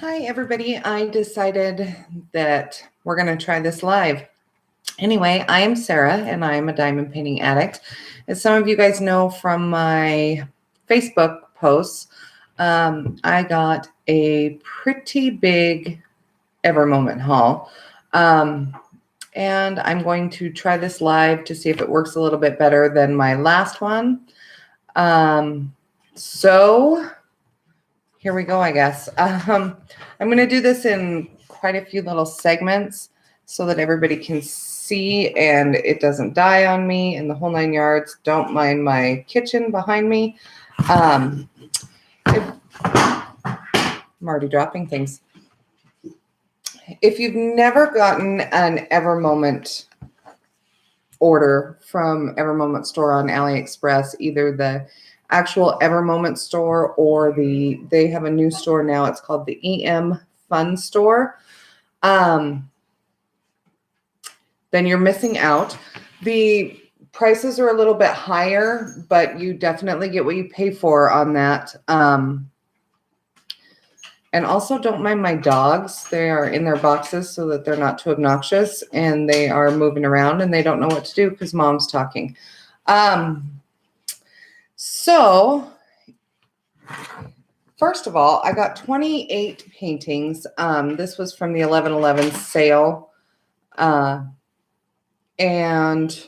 Hi, everybody. I decided that we're going to try this live. Anyway, I am Sarah, and I am a diamond painting addict. As some of you guys know from my Facebook posts, I got a pretty big Ever Moment haul. And I'm going to try this live to see if it works a little bit better than my last one. So here we go, I guess. I'm going to do this in quite a few little segments so that everybody can see and it doesn't die on me and the whole 9 yards. Don't mind my kitchen behind me. I'm already dropping things. If you've never gotten an Ever Moment order from Ever Moment store on AliExpress, either the actual Ever Moment store or they have a new store now. It's called the EM Fun Store. Then you're missing out. The prices are a little bit higher, but you definitely get what you pay for on that. And also don't mind my dogs. They are in their boxes so that they're not too obnoxious, and they are moving around and they don't know what to do because mom's talking. So first of all, I got 28 paintings. This was from the 11/11 sale. And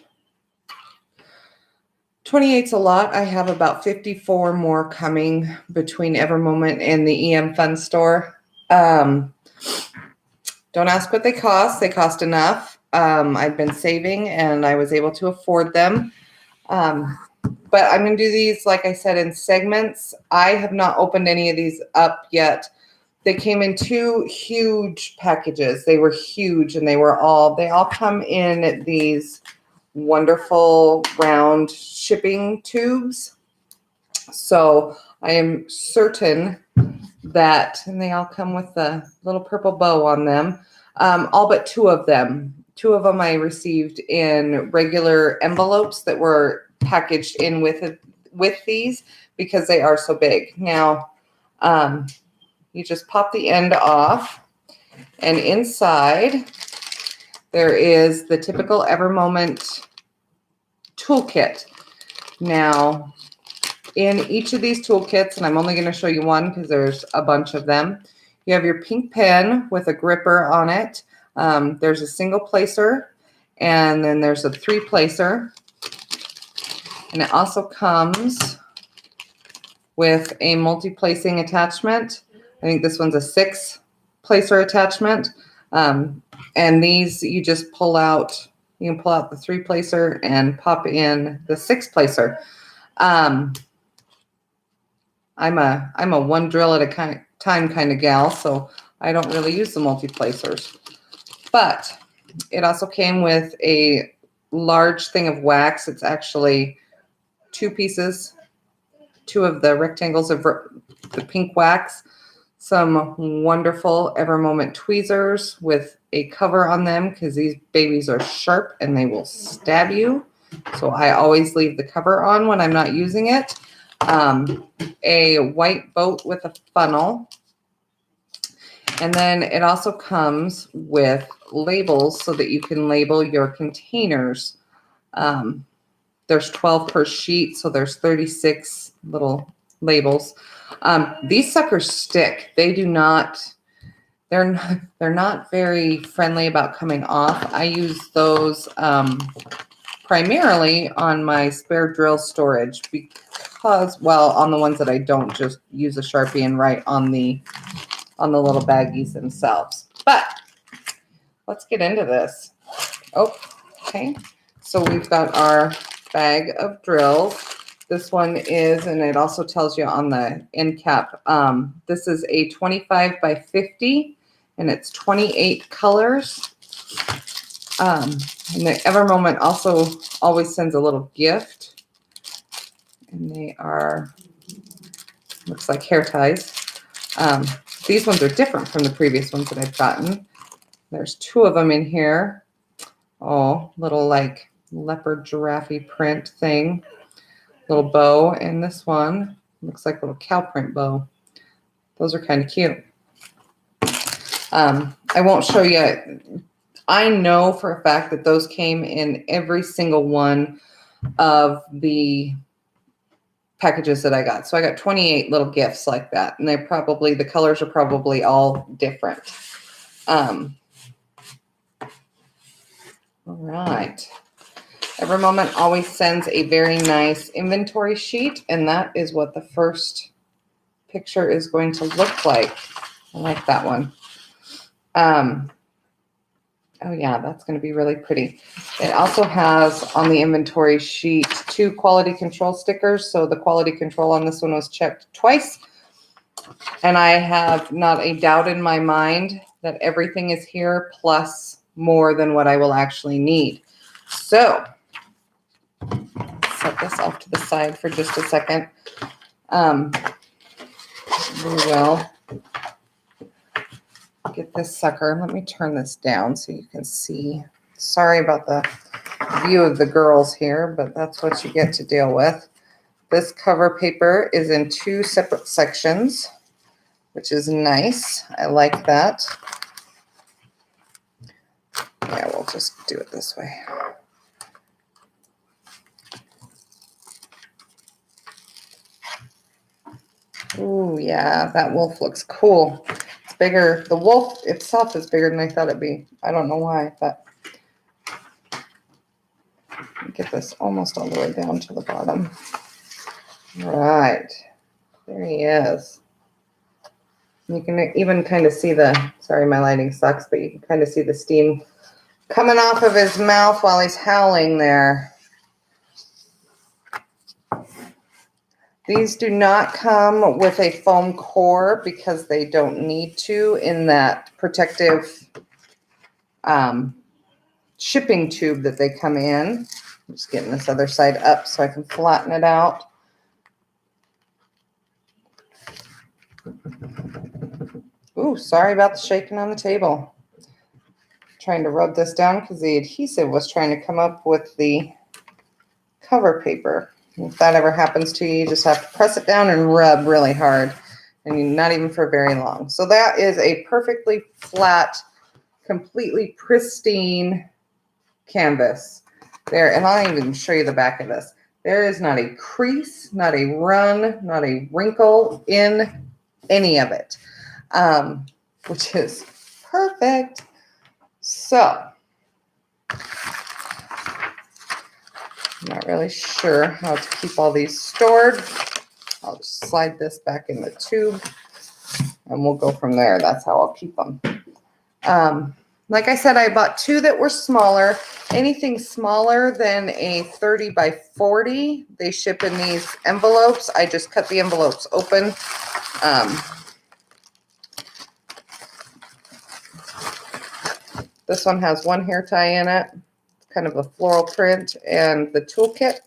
28's a lot. I have about 54 more coming between Ever Moment and the EM Fun Store. Don't ask what they cost. They cost enough. I've been saving and I was able to afford them. But I'm going to do these, like I said, in segments. I have not opened any of these up yet. They came in 2 huge packages. They were huge, and they all come in these wonderful round shipping tubes. So I am certain that, and they all come with a little purple bow on them. All but 2 of them. 2 of them I received in regular envelopes that were packaged in with these because they are so big. Now, you just pop the end off, and inside there is the typical Ever Moment toolkit. Now, in each of these toolkits, and I'm only going to show you one because there's a bunch of them, you have your pink pen with a gripper on it. There's a single placer, and then there's a 3-placer. And it also comes with a multi-placing attachment. I think this one's a 6-placer attachment. And these you just pull out. You can pull out the 3-placer and pop in the 6-placer. I'm a one drill at a time kind of gal, so I don't really use the multi-placers. But it also came with a large thing of wax. It's actually 2 pieces, 2 of the rectangles of the pink wax, some wonderful Ever Moment tweezers with a cover on them because these babies are sharp and they will stab you. So I always leave the cover on when I'm not using it. A white boat with a funnel. And then it also comes with labels so that you can label your containers. There's 12 per sheet, so there's 36 little labels. These suckers stick. They do not, they're not very friendly about coming off. I use those primarily on my spare drill storage because, well, on the ones that I don't, just use a Sharpie and write on the little baggies themselves. But let's get into this. Oh, okay. So we've got our bag of drills. This one is, and it also tells you on the end cap, this is a 25 by 50, and it's 28 colors. And the Ever Moment also always sends a little gift, and they are, looks like hair ties. These ones are different from the previous ones that I've gotten. There's 2 of them in here. Oh, little like leopard giraffe print thing. Little bow, and this one looks like a little cow print bow. Those are kind of cute. I won't show you. I know for a fact that those came in every single one of the packages that I got. So I got 28 little gifts like that. And the colors are probably all different. All right. Every Moment always sends a very nice inventory sheet. And that is what the first picture is going to look like. I like that one. Oh yeah, that's going to be really pretty. It also has on the inventory sheet 2 quality control stickers. So the quality control on this one was checked twice. And I have not a doubt in my mind that everything is here plus more than what I will actually need. So set this off to the side for just a second. We will get this sucker. Let me turn this down so you can see. Sorry about the view of the girls here, but that's what you get to deal with. This cover paper is in 2 separate sections, which is nice. I like that. Yeah, we'll just do it this way. Ooh, yeah, that wolf looks cool. It's bigger. The wolf itself is bigger than I thought it'd be. I don't know why, but get this almost all the way down to the bottom. All right, there he is. You can even kind of see sorry, my lighting sucks, but you can kind of see the steam coming off of his mouth while he's howling there. These do not come with a foam core because they don't need to in that protective shipping tube that they come in. I'm just getting this other side up so I can flatten it out. Ooh, sorry about the shaking on the table. Trying to rub this down because the adhesive was trying to come up with the cover paper. If that ever happens to you, you just have to press it down and rub really hard, and not even for very long. So that is a perfectly flat, completely pristine canvas there. And I'll even show you the back of this. There is not a crease, not a run, not a wrinkle in any of it, which is perfect. So I'm not really sure how to keep all these stored. I'll just slide this back in the tube and we'll go from there. That's how I'll keep them. Like I said, I bought 2 that were smaller. Anything smaller than a 30 by 40, they ship in these envelopes. I just cut the envelopes open. This one has 1 hair tie in it, kind of a floral print, and the toolkit.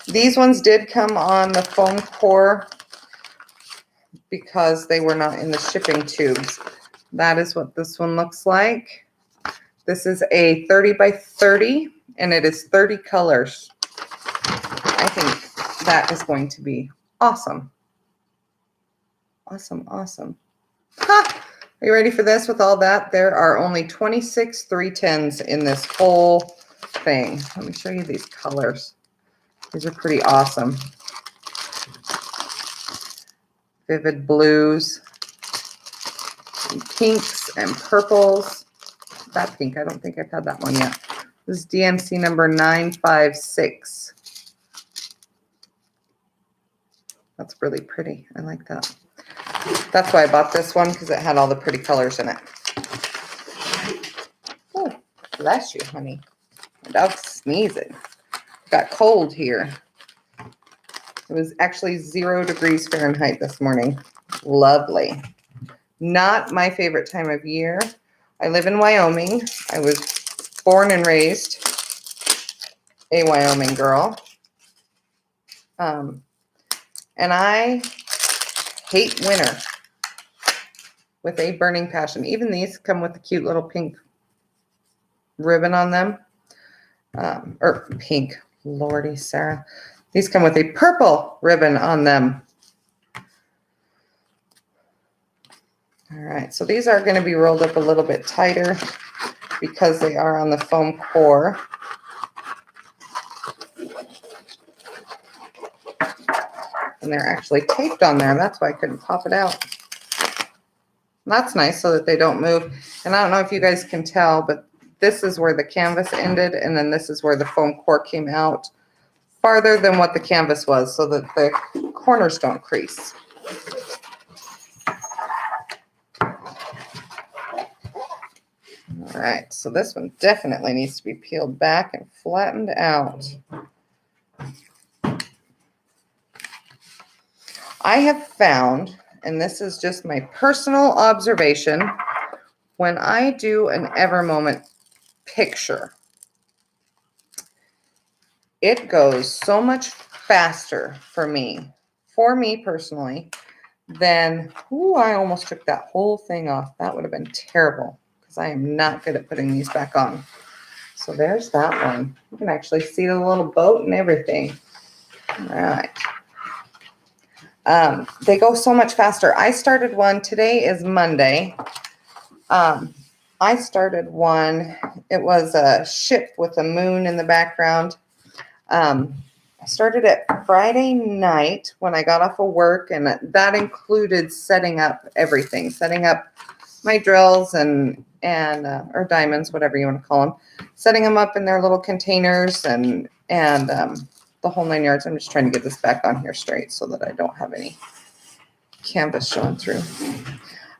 These ones did come on the foam core because they were not in the shipping tubes. That is what this one looks like. This is a 30 by 30, and it is 30 colors. I think that is going to be awesome. Awesome, awesome. Ha! Are you ready for this with all that? There are only 26 310s in this whole thing. Let me show you these colors. These are pretty awesome. Vivid blues, and pinks and purples. That pink, I don't think I've had that one yet. This is DMC number 956. That's really pretty. I like that. That's why I bought this one, because it had all the pretty colors in it. Oh, bless you, honey. My dog's sneezing. It got cold here. It was actually 0 degrees Fahrenheit this morning. Lovely. Not my favorite time of year. I live in Wyoming. I was born and raised a Wyoming girl. And I hate winter with a burning passion. Even these come with a cute little pink ribbon on them. Or pink. Lordy, Sarah. These come with a purple ribbon on them. All right, so these are going to be rolled up a little bit tighter because they are on the foam core. And they're actually taped on there. That's why I couldn't pop it out. That's nice so that they don't move. And I don't know if you guys can tell, but this is where the canvas ended, and then this is where the foam core came out farther than what the canvas was so that the corners don't crease. All right, so this one definitely needs to be peeled back and flattened out. I have found, and this is just my personal observation, when I do an Evermoment picture, it goes so much faster for me personally, than, I almost took that whole thing off. That would have been terrible because I am not good at putting these back on. So there's that one. You can actually see the little boat and everything. All right. They go so much faster. I started one, today is Monday. I started one, it was a ship with a moon in the background. I started it Friday night when I got off of work, and that included setting up everything, setting up my drills and or diamonds, whatever you want to call them, setting them up in their little containers and the whole 9 yards. I'm just trying to get this back on here straight so that I don't have any canvas showing through.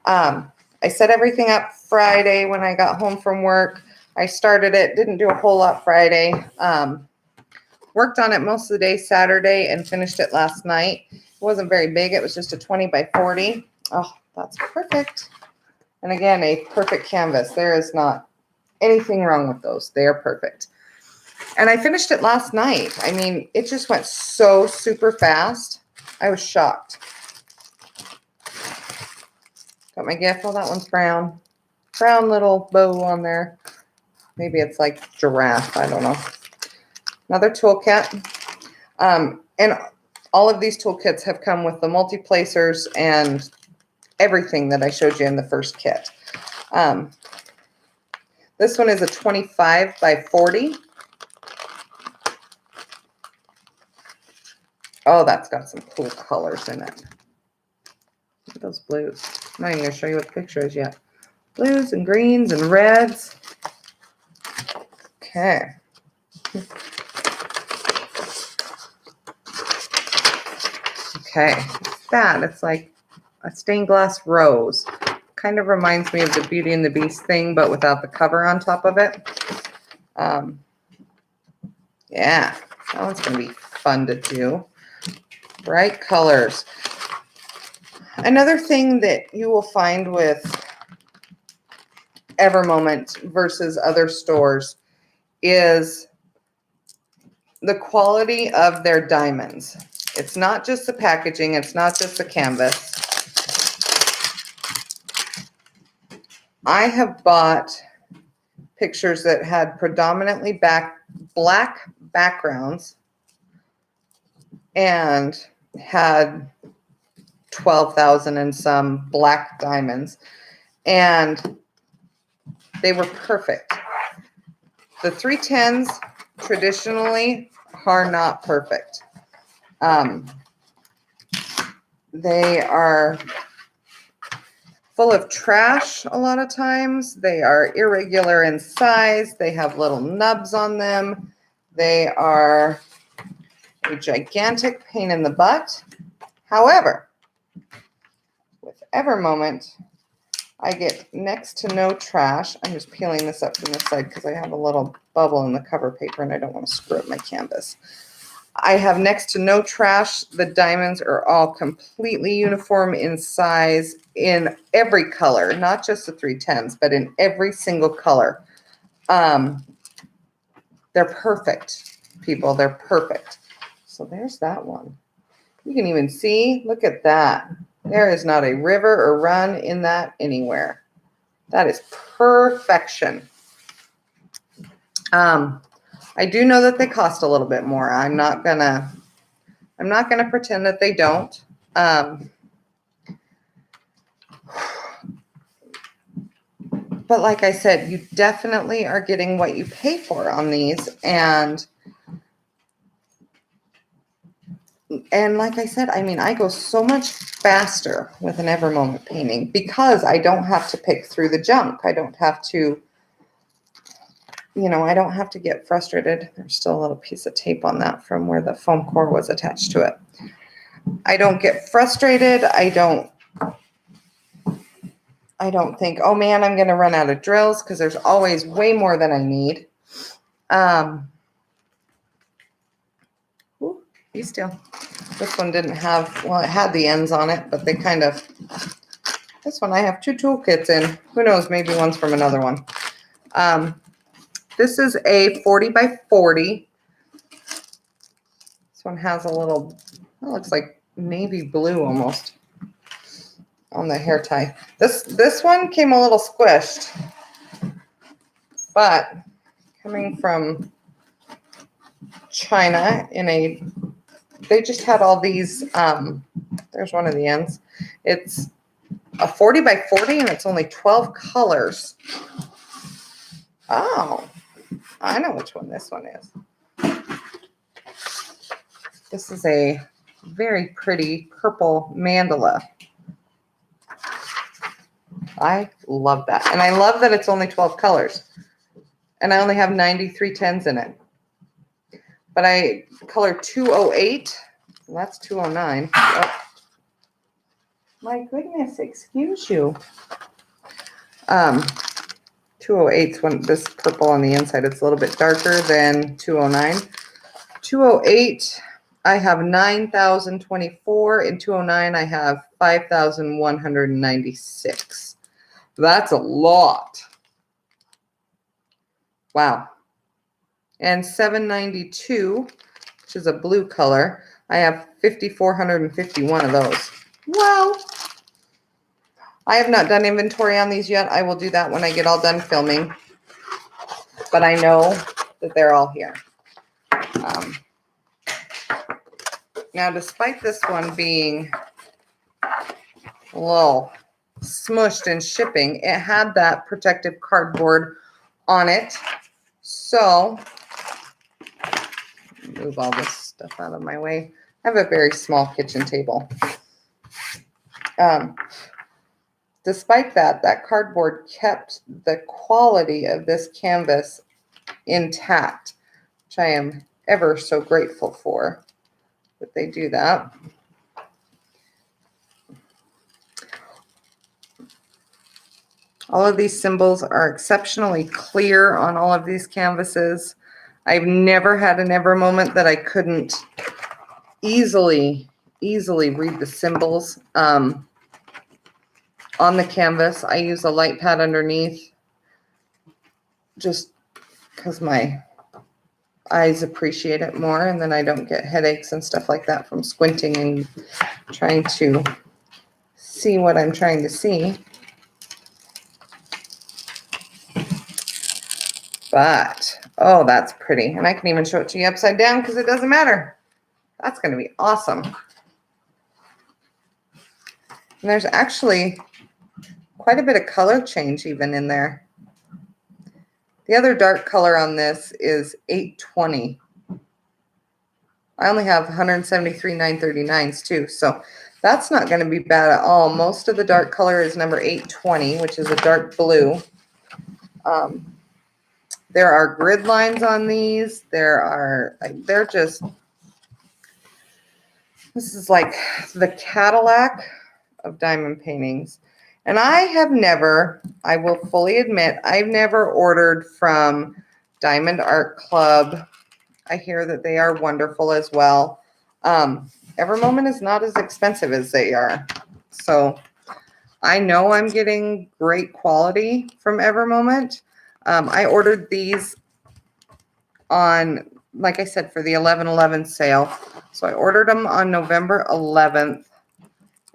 I set everything up Friday when I got home from work. I started it, didn't do a whole lot Friday. Worked on it most of the day Saturday and finished it last night. It wasn't very big. It was just a 20 by 40. Oh, that's perfect. And again, a perfect canvas. There is not anything wrong with those. They are perfect. And I finished it last night. I mean, it just went so super fast. I was shocked. Got my gift. Oh, that one's brown. Brown little bow on there. Maybe it's like giraffe. I don't know. Another toolkit. And all of these toolkits have come with the multi-placers and everything that I showed you in the first kit. This one is a 25 by 40. Oh, that's got some cool colors in it. Look at those blues. I'm not even going to show you what the picture is yet. Blues and greens and reds. Okay. Okay, that it's like a stained glass rose. Kind of reminds me of the Beauty and the Beast thing, but without the cover on top of it. Yeah, that one's going to be fun to do. Bright colors. Another thing that you will find with Evermoment versus other stores is the quality of their diamonds. It's not just the packaging. It's not just the canvas. I have bought pictures that had predominantly black backgrounds and had 12,000 and some black diamonds, and they were perfect. The 310s traditionally are not perfect. They are full of trash a lot of times. They are irregular in size. They have little nubs on them. They are a gigantic pain in the butt. However, with Evermoment, I get next to no trash. I'm just peeling this up from this side because I have a little bubble in the cover paper and I don't want to screw up my canvas. I have next to no trash. The diamonds are all completely uniform in size in every color, not just the 310s, but in every single color. They're perfect, people. They're perfect. So there's that one. You can even see, look at that. There is not a river or run in that anywhere. That is perfection. I do know that they cost a little bit more. I'm not gonna pretend that they don't. But like I said, you definitely are getting what you pay for on these. And like I said, I mean, I go so much faster with an Evermoment painting because I don't have to pick through the junk. I don't have to, I don't have to get frustrated. There's still a little piece of tape on that from where the foam core was attached to it. I don't get frustrated. I don't think, oh man, I'm going to run out of drills, because there's always way more than I need. Be still. This one didn't have, well, it had the ends on it, but they kind of, this one I have 2 toolkits in. Who knows, maybe one's from another one. This is a 40 by 40. This one has a little, it looks like navy blue almost on the hair tie. This one came a little squished, but coming from China they just had all these, there's one of the ends. It's a 40 by 40 and it's only 12 colors. Oh, I know which one this one is. This is a very pretty purple mandala. I love that. And I love that it's only 12 colors. And I only have 93 tens in it. But I color 208. And that's 209. Oh. My goodness, excuse you. 208's when this purple on the inside, it's a little bit darker than 209. 208, I have 9,024. In 209, I have 5,196. That's a lot. Wow. And 792, which is a blue color, I have 5,451 of those. Well, I have not done inventory on these yet. I will do that when I get all done filming. But I know that they're all here. Now, despite this one being a little smushed in shipping, it had that protective cardboard on it. So, move all this stuff out of my way. I have a very small kitchen table. Despite that cardboard kept the quality of this canvas intact, which I am ever so grateful for that they do that. All of these symbols are exceptionally clear on all of these canvases. I've never had an Evermoment that I couldn't easily read the symbols on the canvas. I use a light pad underneath just because my eyes appreciate it more, and then I don't get headaches and stuff like that from squinting and trying to see what I'm trying to see. But, oh, that's pretty. And I can even show it to you upside down because it doesn't matter. That's going to be awesome. And there's actually quite a bit of color change even in there. The other dark color on this is 820. I only have 173 939s too, so that's not going to be bad at all. Most of the dark color is number 820, which is a dark blue. There are grid lines on these. They're just, this is like the Cadillac of diamond paintings. And I have never, I will fully admit, I've never ordered from Diamond Art Club. I hear that they are wonderful as well. Evermoment is not as expensive as they are. So I know I'm getting great quality from Evermoment. I ordered these on, like I said, for the 11/11 sale. So I ordered them on November 11th.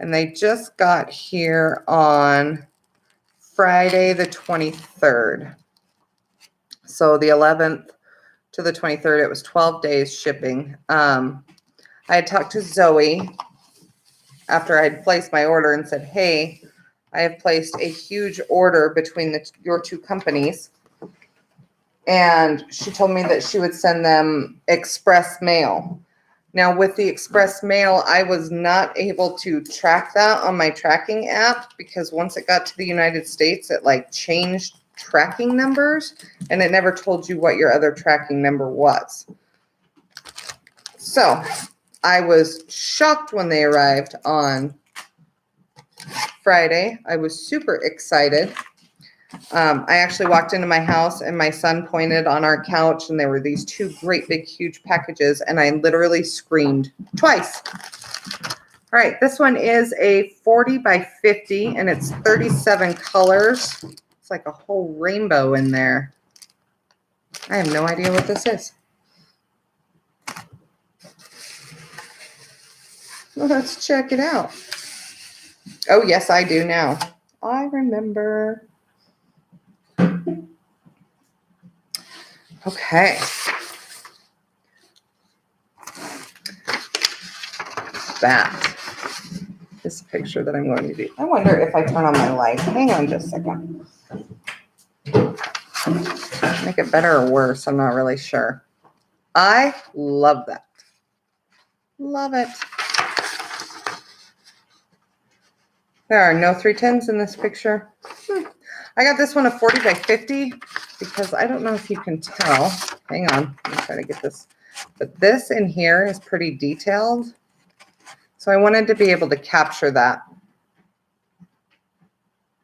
And they just got here on Friday the 23rd. So the 11th to the 23rd. It was 12 days shipping. I had talked to Zoe after I had placed my order and said, hey, I have placed a huge order between your two companies. And she told me that she would send them express mail. Now, with the express mail, I was not able to track that on my tracking app because once it got to the United States, it like changed tracking numbers and it never told you what your other tracking number was. So I was shocked when they arrived on Friday. I was super excited. I actually walked into my house and my son pointed on our couch and there were these two great big huge packages and I literally screamed twice. All right, this one is a 40 by 50 and it's 37 colors. It's like a whole rainbow in there. I have no idea what this is. Well, let's check it out. Oh, yes, I do now. I remember. Okay. That is a picture that I'm going to do. I wonder if I turn on my light. Hang on just a second. Make it better or worse, I'm not really sure. I love that. Love it. There are no 310s in this picture. I got this one a 40 by 50 because I don't know if you can tell. Hang on, let me try to get this. But this in here is pretty detailed. So I wanted to be able to capture that.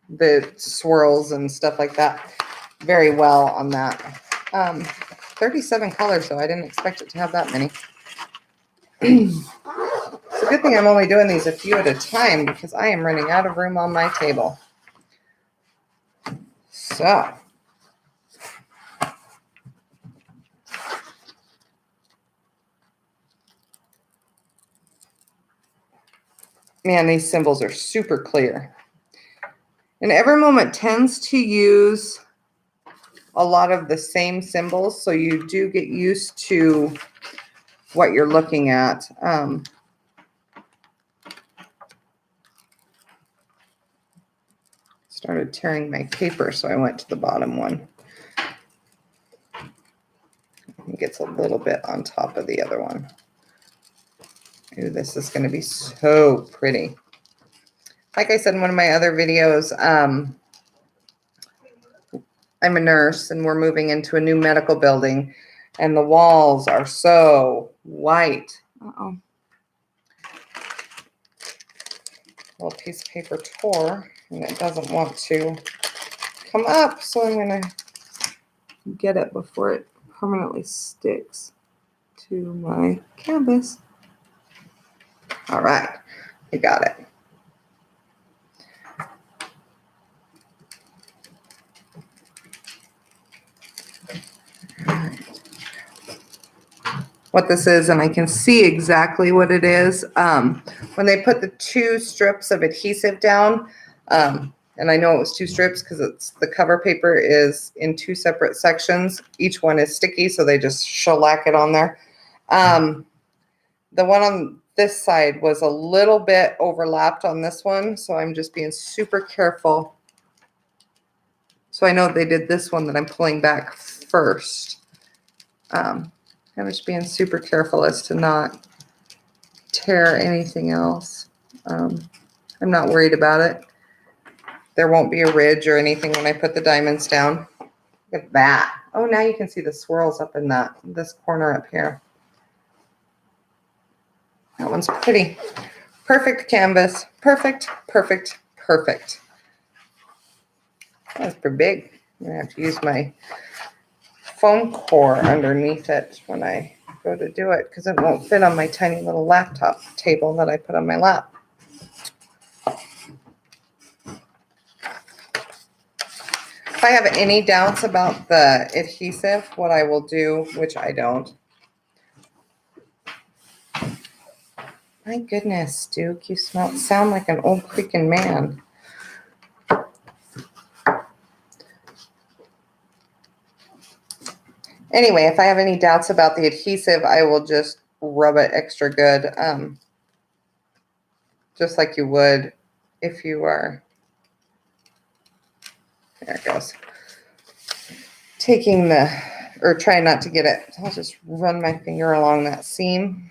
The swirls and stuff like that very well on that. 37 colors, so I didn't expect it to have that many. It's a good thing I'm only doing these a few at a time because I am running out of room on my table. So. Man, these symbols are super clear. And Every Moment tends to use a lot of the same symbols, so you do get used to what you're looking at. Started tearing my paper, so I went to the bottom one. It gets a little bit on top of the other one. Ooh, this is going to be so pretty. Like I said in one of my other videos, I'm a nurse and we're moving into a new medical building and the walls are so white. Uh-oh. A little piece of paper tore and it doesn't want to come up, so I'm going to get it before it permanently sticks to my canvas. All right, I got it. What this is, and I can see exactly what it is. When they put the two strips of adhesive down, and I know it was two strips because it's the cover paper is in two separate sections. Each one is sticky, so they just shellac it on there. The one on this side was a little bit overlapped on this one, so I'm just being super careful. So I know they did this one that I'm pulling back first. I'm just being super careful as to not tear anything else. I'm not worried about it. There won't be a ridge or anything when I put the diamonds down. Look at that. Oh, now you can see the swirls up in this corner up here. That one's pretty. Perfect canvas. Perfect, perfect, perfect. That's pretty big. I'm going to have to use my foam core underneath it when I go to do it because it won't fit on my tiny little laptop table that I put on my lap. If I have any doubts about the adhesive, what I will do, which I don't. My goodness, Duke, you sound like an old freaking man. Anyway, if I have any doubts about the adhesive, I will just rub it extra good, just like you would if you are, there it goes, taking or trying not to get it. I'll just run my finger along that seam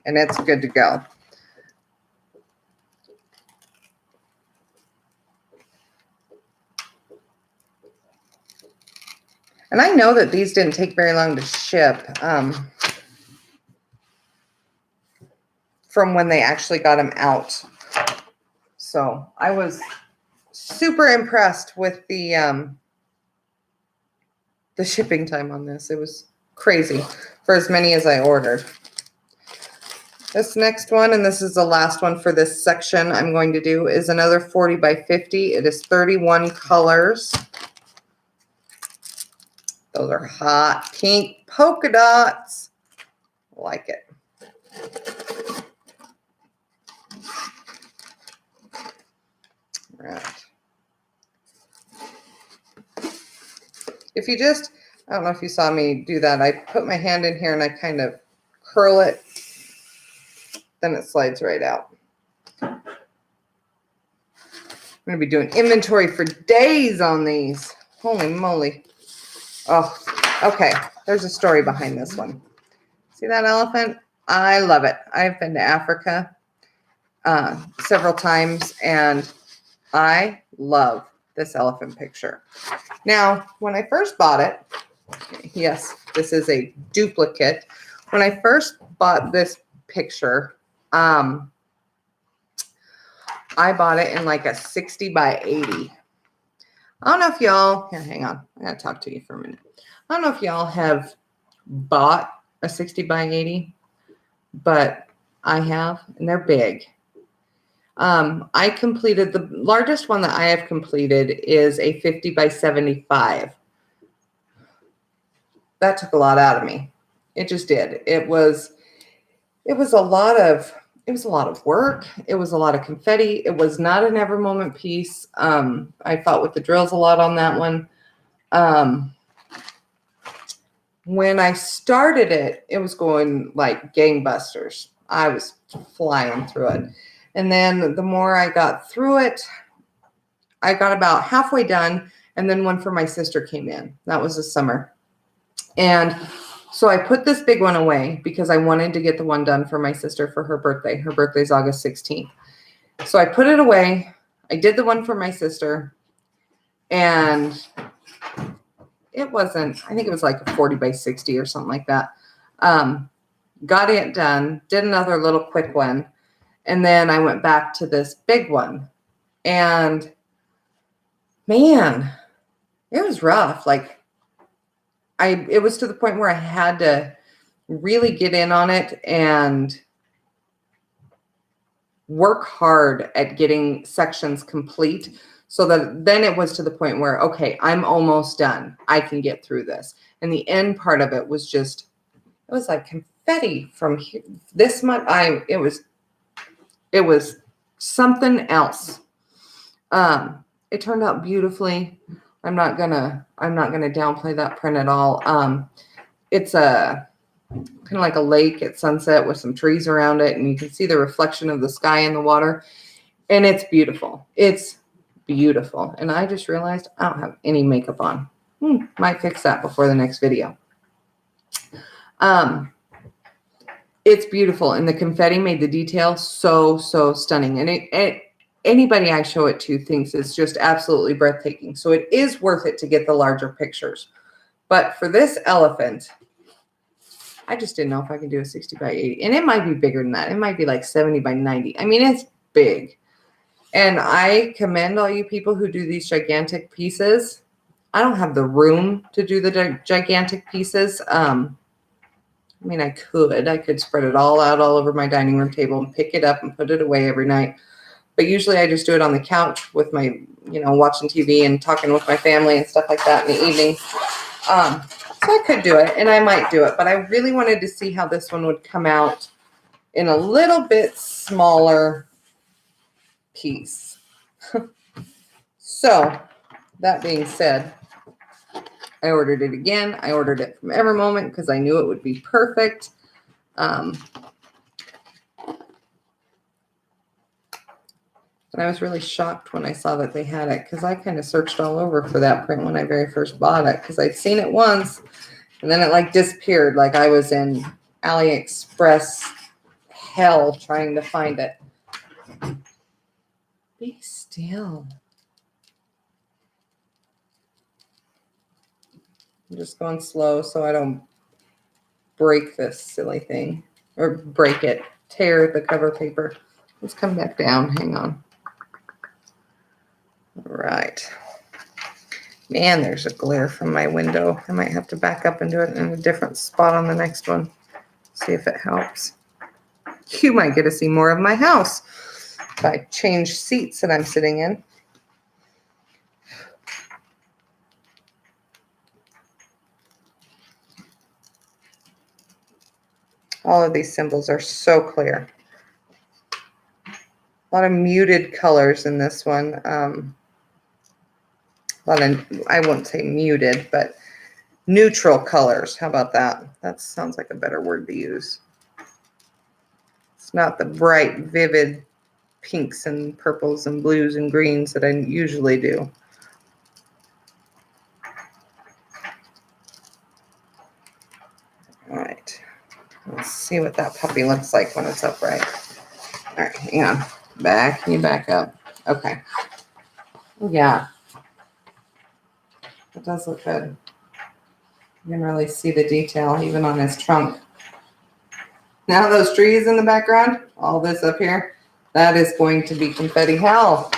and it's good to go. And I know that these didn't take very long to ship from when they actually got them out. So I was super impressed with the shipping time on this. It was crazy for as many as I ordered. This next one, and this is the last one for this section I'm going to do, is another 40 by 50. It is 31 colors. Those are hot pink polka dots. Like it. Right. If you just, I don't know if you saw me do that. I put my hand in here and I kind of curl it. Then it slides right out. I'm going to be doing inventory for days on these. Holy moly. Oh, okay. There's a story behind this one. See that elephant? I love it. I've been to Africa several times, and I love this elephant picture. Now, when I first bought it, yes, this is a duplicate. When I first bought this picture, I bought it in like a 60 by 80. I don't know if y'all, here, hang on. I gotta talk to you for a minute. I don't know if y'all have bought a 60 by 80, but I have, and they're big. I completed, the largest one that I have completed is a 50 by 75. That took a lot out of me. It just did. It was a lot of work. It was a lot of confetti. It was not an every moment piece. I fought with the drills a lot on that one. When I started it, it was going like gangbusters. I was flying through it. And then the more I got through it, I got about halfway done. And then one for my sister came in. That was this summer. And so I put this big one away because I wanted to get the one done for my sister for her birthday. Her birthday's August 16th. So I put it away. I did the one for my sister. And it wasn't, I think it was like a 40 by 60 or something like that. Got it done. Did another little quick one. And then I went back to this big one. And man, it was rough. Like, it was to the point where I had to really get in on it and work hard at getting sections complete, so that then it was to the point where, okay, I'm almost done. I can get through this. And the end part of it was just, it was like confetti from here, this much. It was something else. It turned out beautifully. I'm not gonna downplay that print at all. It's a kind of like a lake at sunset with some trees around it, and you can see the reflection of the sky in the water, and it's beautiful. It's beautiful. And I just realized I don't have any makeup on. Might fix that before the next video. It's beautiful, and the confetti made the detail so stunning, and anybody I show it to thinks it's just absolutely breathtaking. So it is worth it to get the larger pictures. But for this elephant, I just didn't know if I could do a 60 by 80. And it might be bigger than that. It might be like 70 by 90. I mean, it's big. And I commend all you people who do these gigantic pieces. I don't have the room to do the gigantic pieces. I mean, I could spread it all out all over my dining room table and pick it up and put it away every night. But usually I just do it on the couch with my, watching TV and talking with my family and stuff like that in the evening. So I could do it, and I might do it. But I really wanted to see how this one would come out in a little bit smaller piece. So that being said, I ordered it again. I ordered it from Evermoment because I knew it would be perfect. And I was really shocked when I saw that they had it because I kind of searched all over for that print when I very first bought it because I'd seen it once and then it like disappeared. Like I was in AliExpress hell trying to find it. Be still. I'm just going slow so I don't break this silly thing or break it, tear the cover paper. Let's come back down. Hang on. All right. Man, there's a glare from my window. I might have to back up and do it in a different spot on the next one. See if it helps. You might get to see more of my house if I change seats that I'm sitting in. All of these symbols are so clear. A lot of muted colors in this one. A lot of, I won't say muted, but neutral colors. How about that? That sounds like a better word to use. It's not the bright, vivid pinks and purples and blues and greens that I usually do. All right. Let's see what that puppy looks like when it's upright. All right, hang on. Can you back up? Okay. Yeah. It does look good. You can really see the detail even on his trunk. Now those trees in the background, all this up here, that is going to be confetti hell.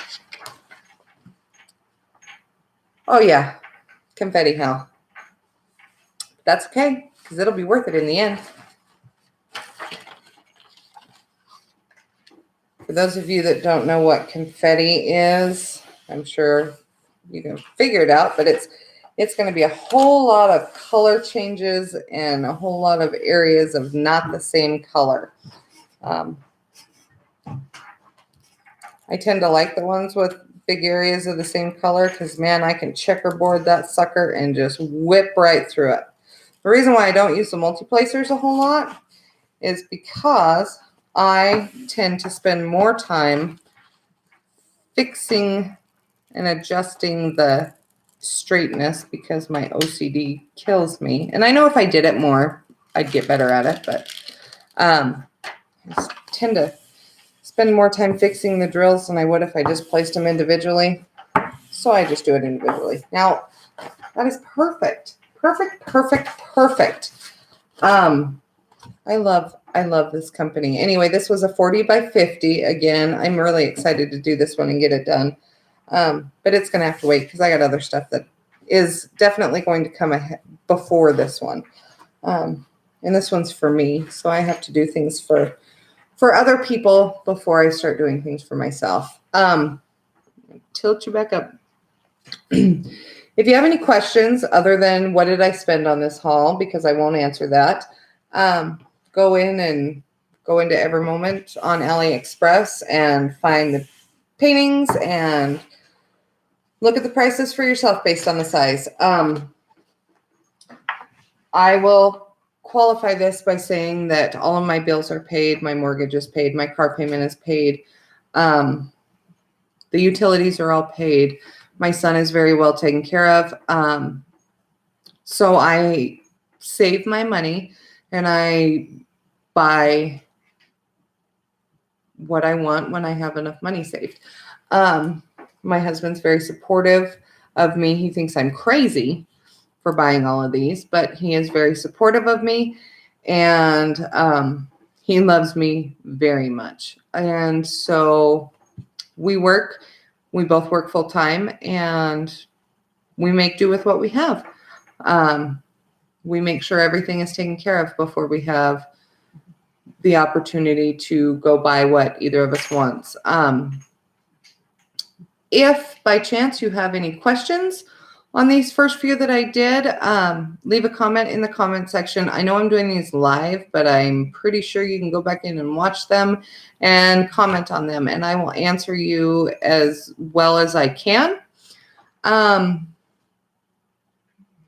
Oh yeah, confetti hell. That's okay, because it'll be worth it in the end. For those of you that don't know what confetti is, I'm sure you can figure it out, but it's going to be a whole lot of color changes and a whole lot of areas of not the same color. I tend to like the ones with big areas of the same color because, man, I can checkerboard that sucker and just whip right through it. The reason why I don't use the multi-placers a whole lot is because I tend to spend more time fixing and adjusting the straightness because my OCD kills me. And I know if I did it more, I'd get better at it, but I tend to spend more time fixing the drills than I would if I just placed them individually. So I just do it individually. Now, that is perfect. Perfect, perfect, perfect. I love this company. Anyway, this was a 40 by 50. Again, I'm really excited to do this one and get it done. But it's going to have to wait because I got other stuff that is definitely going to come before this one. And this one's for me. So I have to do things for other people before I start doing things for myself. Tilt you back up. If you have any questions other than what did I spend on this haul, because I won't answer that, go into Evermoment on AliExpress and find the paintings and look at the prices for yourself based on the size. I will qualify this by saying that all of my bills are paid, my mortgage is paid, my car payment is paid, the utilities are all paid. My son is very well taken care of. So I save my money and I buy what I want when I have enough money saved. My husband's very supportive of me. He thinks I'm crazy for buying all of these, but he is very supportive of me and he loves me very much. And so we both work full time and we make do with what we have. We make sure everything is taken care of before we have the opportunity to go buy what either of us wants. If by chance you have any questions on these first few that I did, leave a comment in the comment section. I know I'm doing these live, but I'm pretty sure you can go back in and watch them and comment on them, and I will answer you as well as I can.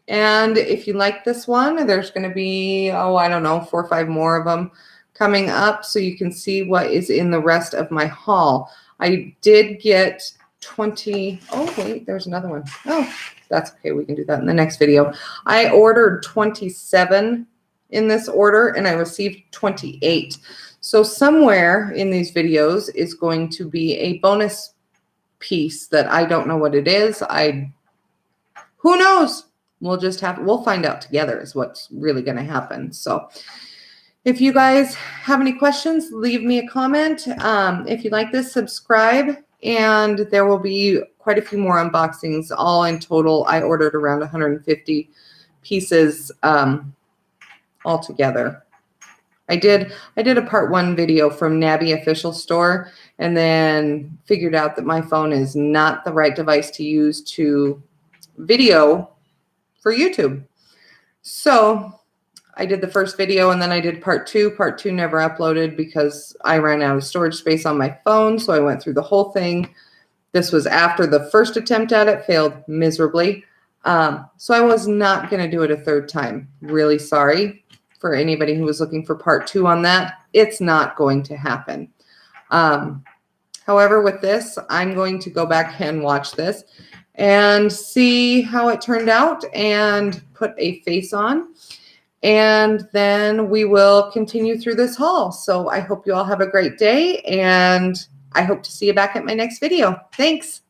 And if you like this one, there's going to be, I don't know, 4 or 5 more of them coming up so you can see what is in the rest of my haul. I did get 20. Oh, wait, there's another one. Oh, that's okay. We can do that in the next video. I ordered 27 in this order and I received 28. So somewhere in these videos is going to be a bonus piece that I don't know what it is. Who knows? We'll find out together is what's really going to happen. So if you guys have any questions, leave me a comment. If you like this, subscribe, and there will be quite a few more unboxings. All in total, I ordered around 150 pieces altogether. I did a part 1 video from Nabby Official Store and then figured out that my phone is not the right device to use to video for YouTube. So I did the first video and then I did part 2. Part 2 never uploaded because I ran out of storage space on my phone. So I went through the whole thing. This was after the first attempt at it failed miserably. So I was not going to do it a third time. Really sorry for anybody who was looking for part 2 on that. It's not going to happen. However, with this, I'm going to go back and watch this and see how it turned out and put a face on. And then we will continue through this haul. So I hope you all have a great day and I hope to see you back at my next video. Thanks.